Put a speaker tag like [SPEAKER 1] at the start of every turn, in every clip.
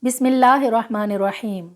[SPEAKER 1] بسم اللہ الرحمن الرحیم۔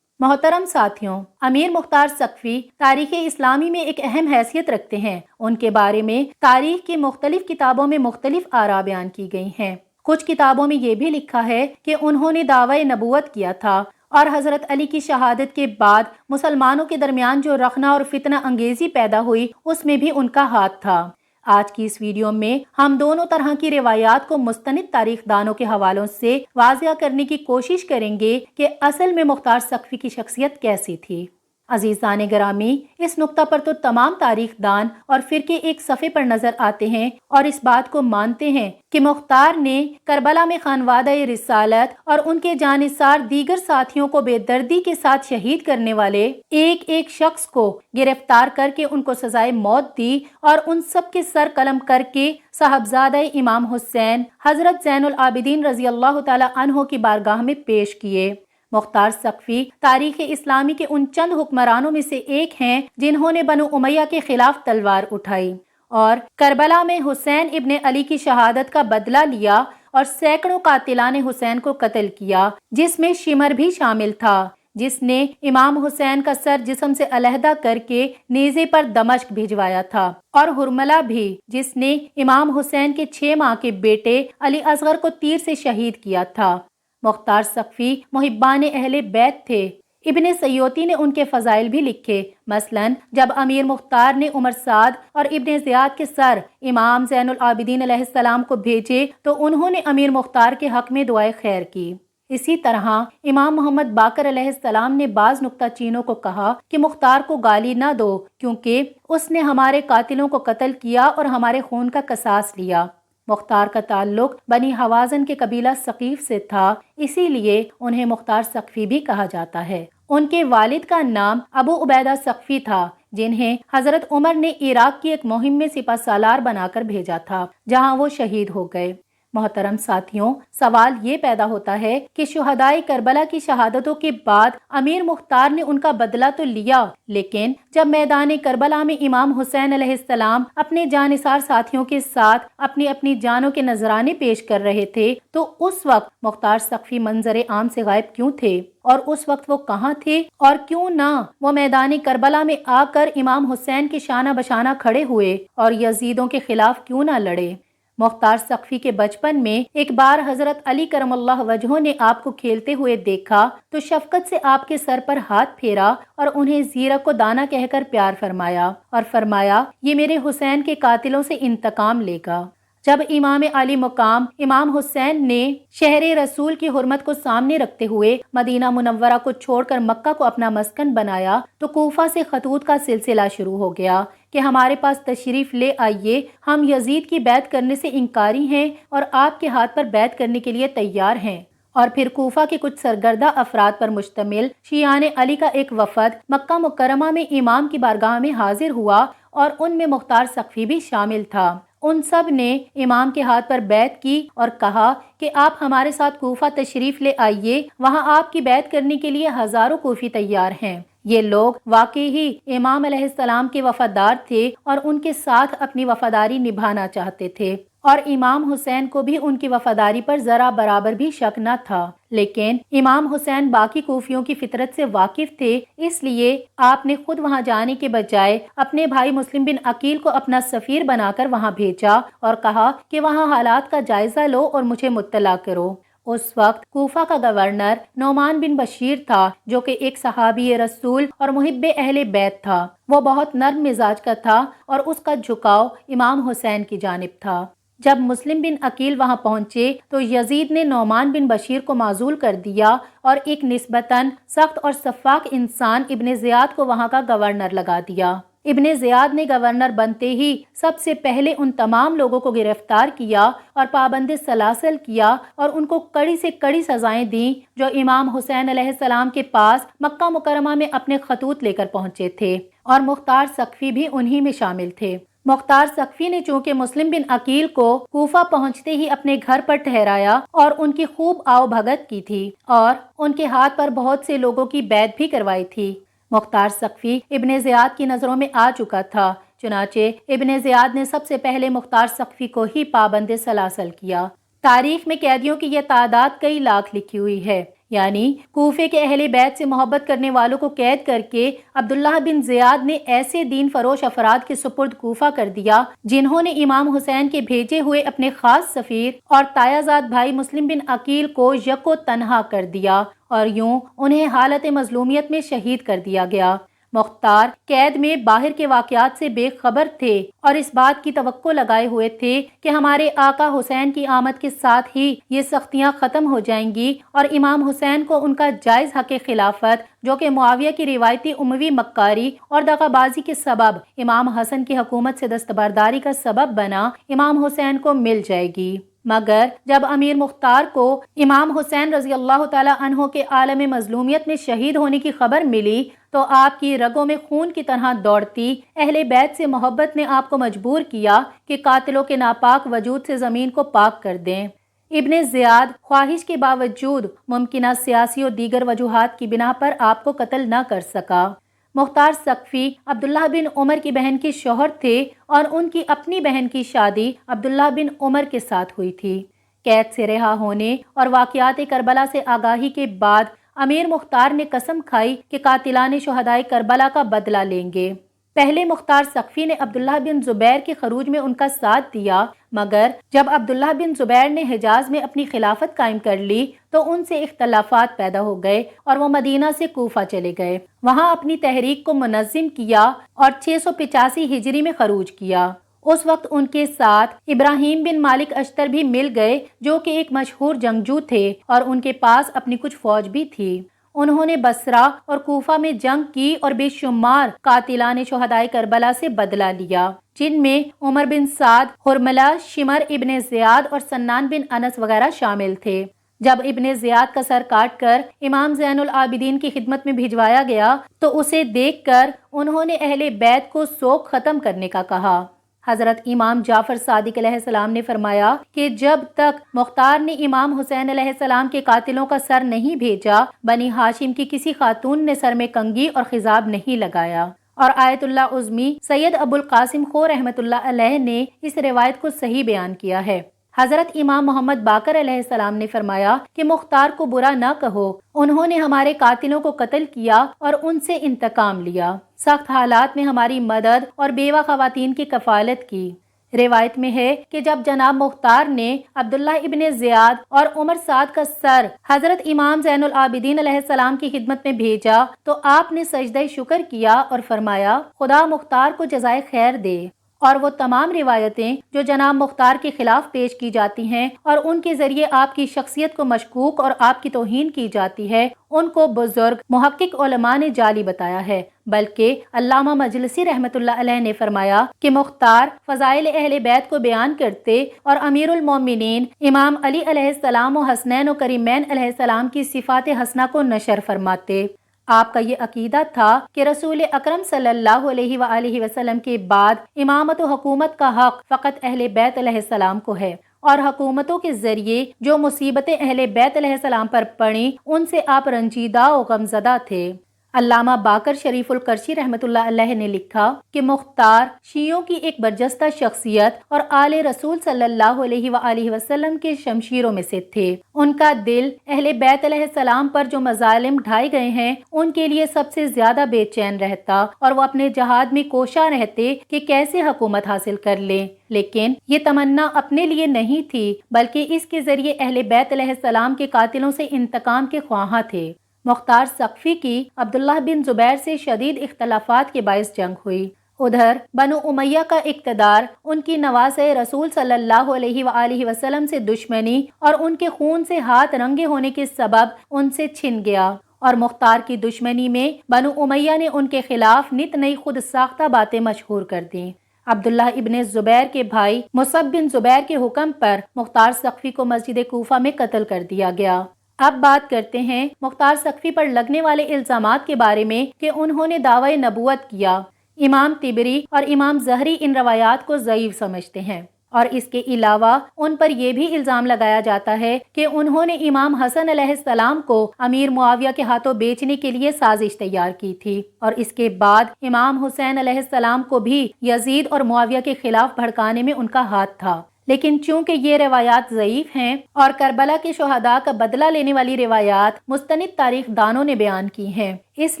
[SPEAKER 1] محترم ساتھیوں، امیر مختار سقفی تاریخ اسلامی میں ایک اہم حیثیت رکھتے ہیں۔ ان کے بارے میں تاریخ کی مختلف کتابوں میں مختلف آراء بیان کی گئی ہیں۔ کچھ کتابوں میں یہ بھی لکھا ہے کہ انہوں نے دعوی نبوت کیا تھا اور حضرت علی کی شہادت کے بعد مسلمانوں کے درمیان جو رخنہ اور فتنہ انگیزی پیدا ہوئی اس میں بھی ان کا ہاتھ تھا۔ آج کی اس ویڈیو میں ہم دونوں طرح کی روایات کو مستند تاریخ دانوں کے حوالوں سے واضح کرنے کی کوشش کریں گے کہ اصل میں مختار سقفی کی شخصیت کیسی تھی۔ عزیزان گرامی، اس نقطہ پر تو تمام تاریخ دان اور فرقے ایک صفحے پر نظر آتے ہیں اور اس بات کو مانتے ہیں کہ مختار نے کربلا میں خانوادہ رسالت اور ان کے جانثار دیگر ساتھیوں کو بے دردی کے ساتھ شہید کرنے والے ایک ایک شخص کو گرفتار کر کے ان کو سزائے موت دی اور ان سب کے سر قلم کر کے صاحبزادہ امام حسین حضرت زین العابدین رضی اللہ تعالی عنہ کی بارگاہ میں پیش کیے۔ مختار سقفی تاریخ اسلامی کے ان چند حکمرانوں میں سے ایک ہیں جنہوں نے بنو امیہ کے خلاف تلوار اٹھائی اور کربلا میں حسین ابن علی کی شہادت کا بدلہ لیا اور سینکڑوں قاتلان حسین کو قتل کیا، جس میں شمر بھی شامل تھا جس نے امام حسین کا سر جسم سے علیحدہ کر کے نیزے پر دمشق بھجوایا تھا، اور ہرملہ بھی جس نے امام حسین کے 6 ماہ کے بیٹے علی اصغر کو تیر سے شہید کیا تھا۔ مختار سقفی محبان اہل بیت تھے۔ ابن سیوطی نے ان کے فضائل بھی لکھے۔ مثلاً جب امیر مختار نے عمر سعد اور ابن زیاد کے سر امام زین العابدین علیہ السلام کو بھیجے تو انہوں نے امیر مختار کے حق میں دعائے خیر کی۔ اسی طرح امام محمد باقر علیہ السلام نے بعض نکتہ چینوں کو کہا کہ مختار کو گالی نہ دو کیونکہ اس نے ہمارے قاتلوں کو قتل کیا اور ہمارے خون کا قصاص لیا۔ مختار کا تعلق بنی حوازن کے قبیلہ ثقیف سے تھا، اسی لیے انہیں مختار سقفی بھی کہا جاتا ہے۔ ان کے والد کا نام ابو عبیدہ سقفی تھا جنہیں حضرت عمر نے عراق کی ایک مہم میں سپہ سالار بنا کر بھیجا تھا جہاں وہ شہید ہو گئے۔ محترم ساتھیوں، سوال یہ پیدا ہوتا ہے کہ شہدائے کربلا کی شہادتوں کے بعد امیر مختار نے ان کا بدلہ تو لیا، لیکن جب میدان کربلا میں امام حسین علیہ السلام اپنے جانثار ساتھیوں کے ساتھ اپنی اپنی جانوں کے نذرانے پیش کر رہے تھے تو اس وقت مختار سقفی منظر عام سے غائب کیوں تھے؟ اور اس وقت وہ کہاں تھے؟ اور کیوں نہ وہ میدان کربلا میں آ کر امام حسین کے شانہ بشانہ کھڑے ہوئے اور یزیدوں کے خلاف کیوں نہ لڑے؟ مختار سقفی کے بچپن میں ایک بار حضرت علی کرم اللہ وجہہ نے آپ کو کھیلتے ہوئے دیکھا تو شفقت سے آپ کے سر پر ہاتھ پھیرا اور انہیں زیرک و دانہ کہہ کر پیار فرمایا اور فرمایا یہ میرے حسین کے قاتلوں سے انتقام لے گا۔ جب امام علی مقام امام حسین نے شہر رسول کی حرمت کو سامنے رکھتے ہوئے مدینہ منورہ کو چھوڑ کر مکہ کو اپنا مسکن بنایا تو کوفہ سے خطوط کا سلسلہ شروع ہو گیا کہ ہمارے پاس تشریف لے آئیے، ہم یزید کی بیعت کرنے سے انکاری ہیں اور آپ کے ہاتھ پر بیعت کرنے کے لیے تیار ہیں۔ اور پھر کوفہ کے کچھ سرگردہ افراد پر مشتمل شیعان علی کا ایک وفد مکہ مکرمہ میں امام کی بارگاہ میں حاضر ہوا اور ان میں مختار سقفی بھی شامل تھا۔ ان سب نے امام کے ہاتھ پر بیعت کی اور کہا کہ آپ ہمارے ساتھ کوفہ تشریف لے آئیے، وہاں آپ کی بیعت کرنے کے لیے ہزاروں کوفی تیار ہیں۔ یہ لوگ واقعی ہی امام علیہ السلام کے وفادار تھے اور ان کے ساتھ اپنی وفاداری نبھانا چاہتے تھے، اور امام حسین کو بھی ان کی وفاداری پر ذرا برابر بھی شک نہ تھا۔ لیکن امام حسین باقی کوفیوں کی فطرت سے واقف تھے، اس لیے آپ نے خود وہاں جانے کے بجائے اپنے بھائی مسلم بن عقیل کو اپنا سفیر بنا کر وہاں بھیجا اور کہا کہ وہاں حالات کا جائزہ لو اور مجھے مطلع کرو۔ اس وقت کوفہ کا گورنر نعمان بن بشیر تھا جو کہ ایک صحابی رسول اور محب اہل بیت تھا۔ وہ بہت نرم مزاج کا تھا اور اس کا جھکاؤ امام حسین کی جانب تھا۔ جب مسلم بن عقیل وہاں پہنچے تو یزید نے نعمان بن بشیر کو معزول کر دیا اور ایک نسبتاً سخت اور شفاق انسان ابن زیاد کو وہاں کا گورنر لگا دیا۔ ابن زیاد نے گورنر بنتے ہی سب سے پہلے ان تمام لوگوں کو گرفتار کیا اور پابند سلاسل کیا اور ان کو کڑی سے کڑی سزائیں دیں جو امام حسین علیہ السلام کے پاس مکہ مکرمہ میں اپنے خطوط لے کر پہنچے تھے، اور مختار سقفی بھی انہی میں شامل تھے۔ مختار سقفی نے چونکہ مسلم بن عقیل کو کوفہ پہنچتے ہی اپنے گھر پر ٹھہرایا اور ان کی خوب آؤ بھگت کی تھی اور ان کے ہاتھ پر بہت سے لوگوں کی بیعت بھی کروائی تھی۔ مختار سقفی ابن زیاد کی نظروں میں آ چکا تھا، چنانچہ ابن زیاد نے سب سے پہلے مختار سقفی کو ہی پابند سلاسل کیا۔ تاریخ میں قیدیوں کی یہ تعداد کئی لاکھ لکھی ہوئی ہے۔ یعنی کوفے کے اہل بیت سے محبت کرنے والوں کو قید کر کے عبداللہ بن زیاد نے ایسے دین فروش افراد کے سپرد کوفہ کر دیا جنہوں نے امام حسین کے بھیجے ہوئے اپنے خاص سفیر اور تایہ زاد بھائی مسلم بن عقیل کو یکو تنہا کر دیا اور یوں انہیں حالت مظلومیت میں شہید کر دیا گیا۔ مختار قید میں باہر کے واقعات سے بے خبر تھے اور اس بات کی توقع لگائے ہوئے تھے کہ ہمارے آقا حسین کی آمد کے ساتھ ہی یہ سختیاں ختم ہو جائیں گی اور امام حسین کو ان کا جائز حق خلافت جو کہ معاویہ کی روایتی اموی مکاری اور دغا بازی کے سبب امام حسن کی حکومت سے دستبرداری کا سبب بنا، امام حسین کو مل جائے گی۔ مگر جب امیر مختار کو امام حسین رضی اللہ تعالی عنہ کے عالم مظلومیت میں شہید ہونے کی خبر ملی تو آپ کی رگوں میں خون کی طرح دوڑتی اہل بیت سے محبت نے آپ کو مجبور کیا کہ قاتلوں کے ناپاک وجود سے زمین کو پاک کر دیں۔ ابن زیاد خواہش کے باوجود ممکنہ سیاسی اور دیگر وجوہات کی بنا پر آپ کو قتل نہ کر سکا۔ مختار ثقفی عبداللہ بن عمر کی بہن کے شوہر تھے اور ان کی اپنی بہن کی شادی عبداللہ بن عمر کے ساتھ ہوئی تھی۔ قید سے رہا ہونے اور واقعات کربلا سے آگاہی کے بعد امیر مختار نے قسم کھائی کہ قاتلان شہدائے کربلا کا بدلہ لیں گے۔ پہلے مختار ثقفی نے عبداللہ بن زبیر کے خروج میں ان کا ساتھ دیا، مگر جب عبداللہ بن زبیر نے حجاز میں اپنی خلافت قائم کر لی تو ان سے اختلافات پیدا ہو گئے اور وہ مدینہ سے کوفہ چلے گئے، وہاں اپنی تحریک کو منظم کیا اور 685 ہجری میں خروج کیا۔ اس وقت ان کے ساتھ ابراہیم بن مالک اشتر بھی مل گئے جو کہ ایک مشہور جنگجو تھے اور ان کے پاس اپنی کچھ فوج بھی تھی۔ انہوں نے بصرہ اور کوفہ میں جنگ کی اور بے شمار قاتلان شہدائے کربلا سے بدلہ لیا، جن میں عمر بن سعد، حرملہ، شمر ابن زیاد اور سنان بن انس وغیرہ شامل تھے۔ جب ابن زیاد کا سر کاٹ کر امام زین العابدین کی خدمت میں بھجوایا گیا تو اسے دیکھ کر انہوں نے اہل بیت کو سوگ ختم کرنے کا کہا۔ حضرت امام جعفر صادق علیہ السلام نے فرمایا کہ جب تک مختار نے امام حسین علیہ السلام کے قاتلوں کا سر نہیں بھیجا، بنی ہاشم کی کسی خاتون نے سر میں کنگھی اور خضاب نہیں لگایا۔ اور آیت اللہ عظمی سید ابو القاسم خو رحمۃ اللہ علیہ نے اس روایت کو صحیح بیان کیا ہے۔ حضرت امام محمد باقر علیہ السلام نے فرمایا کہ مختار کو برا نہ کہو، انہوں نے ہمارے قاتلوں کو قتل کیا اور ان سے انتقام لیا، سخت حالات میں ہماری مدد اور بیوہ خواتین کی کفالت کی۔ روایت میں ہے کہ جب جناب مختار نے عبداللہ ابن زیاد اور عمر سعد کا سر حضرت امام زین العابدین علیہ السلام کی خدمت میں بھیجا تو آپ نے سجدہ شکر کیا اور فرمایا خدا مختار کو جزائے خیر دے، اور وہ تمام روایتیں جو جناب مختار کے خلاف پیش کی جاتی ہیں اور ان کے ذریعے آپ کی شخصیت کو مشکوک اور آپ کی توہین کی جاتی ہے، ان کو بزرگ محقق علماء نے جعلی بتایا ہے، بلکہ علامہ مجلسی رحمۃ اللہ علیہ نے فرمایا کہ مختار فضائل اہل بیت کو بیان کرتے اور امیر المومنین امام علی علیہ السلام و حسنین و کریمین علیہ السلام کی صفات حسنہ کو نشر فرماتے۔ آپ کا یہ عقیدہ تھا کہ رسول اکرم صلی اللہ علیہ وآلہ وسلم کے بعد امامت و حکومت کا حق فقط اہل بیت علیہ السلام کو ہے، اور حکومتوں کے ذریعے جو مصیبتیں اہل بیت علیہ السلام پر پڑیں ان سے آپ رنجیدہ و غمزدہ تھے۔ علامہ باقر شریف القرشی رحمۃ اللہ علیہ نے لکھا کہ مختار شیعوں کی ایک برجستہ شخصیت اور آل رسول صلی اللہ علیہ وآلہ وسلم کے شمشیروں میں سے تھے۔ ان کا دل اہل بیت علیہ السلام پر جو مظالم ڈھائے گئے ہیں ان کے لیے سب سے زیادہ بے چین رہتا اور وہ اپنے جہاد میں کوشاں رہتے کہ کیسے حکومت حاصل کر لیں، لیکن یہ تمنا اپنے لیے نہیں تھی بلکہ اس کے ذریعے اہل بیت علیہ السلام کے قاتلوں سے انتقام کے خواہاں تھے۔ مختار ثقفی کی عبداللہ بن زبیر سے شدید اختلافات کے باعث جنگ ہوئی۔ ادھر بنو امیہ کا اقتدار ان کی نواسۂ رسول صلی اللہ علیہ وآلہ وسلم سے دشمنی اور ان کے خون سے ہاتھ رنگے ہونے کے سبب ان سے چھن گیا، اور مختار کی دشمنی میں بنو امیہ نے ان کے خلاف نت نئی خود ساختہ باتیں مشہور کر دیں۔ عبداللہ ابن زبیر کے بھائی مصعب بن زبیر کے حکم پر مختار ثقفی کو مسجد کوفہ میں قتل کر دیا گیا۔ اب بات کرتے ہیں مختار ثقفی پر لگنے والے الزامات کے بارے میں کہ انہوں نے دعوی نبوت کیا۔ امام طبری اور امام زہری ان روایات کو ضعیف سمجھتے ہیں، اور اس کے علاوہ ان پر یہ بھی الزام لگایا جاتا ہے کہ انہوں نے امام حسن علیہ السلام کو امیر معاویہ کے ہاتھوں بیچنے کے لیے سازش تیار کی تھی، اور اس کے بعد امام حسین علیہ السلام کو بھی یزید اور معاویہ کے خلاف بھڑکانے میں ان کا ہاتھ تھا۔ لیکن چونکہ یہ روایات ضعیف ہیں اور کربلا کے شہداء کا بدلہ لینے والی روایات مستند تاریخ دانوں نے بیان کی ہیں، اس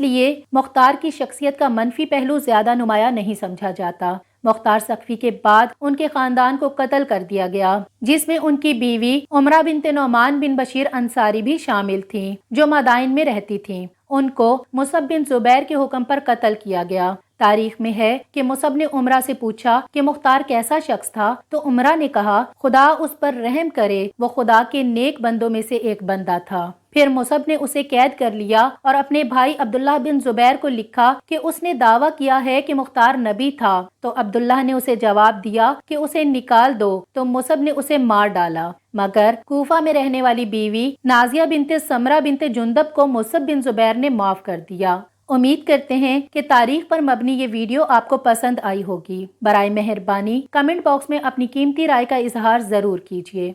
[SPEAKER 1] لیے مختار کی شخصیت کا منفی پہلو زیادہ نمایاں نہیں سمجھا جاتا۔ مختار سقفی کے بعد ان کے خاندان کو قتل کر دیا گیا، جس میں ان کی بیوی عمرہ بنت نعمان بن بشیر انصاری بھی شامل تھیں جو مدائن میں رہتی تھیں۔ ان کو مصعب بن زبیر کے حکم پر قتل کیا گیا۔ تاریخ میں ہے کہ مصعب نے عمرہ سے پوچھا کہ مختار کیسا شخص تھا، تو عمرہ نے کہا خدا اس پر رحم کرے، وہ خدا کے نیک بندوں میں سے ایک بندہ تھا۔ پھر مصعب نے اسے قید کر لیا اور اپنے بھائی عبداللہ بن زبیر کو لکھا کہ اس نے دعویٰ کیا ہے کہ مختار نبی تھا، تو عبداللہ نے اسے جواب دیا کہ اسے نکال دو، تو مصعب نے اسے مار ڈالا۔ مگر کوفہ میں رہنے والی بیوی نازیہ بنت سمرہ بنت جندب کو مصعب بن زبیر نے معاف کر دیا۔ امید کرتے ہیں کہ تاریخ پر مبنی یہ ویڈیو آپ کو پسند آئی ہوگی۔ برائے مہربانی کمنٹ باکس میں اپنی قیمتی رائے کا اظہار ضرور کیجیے۔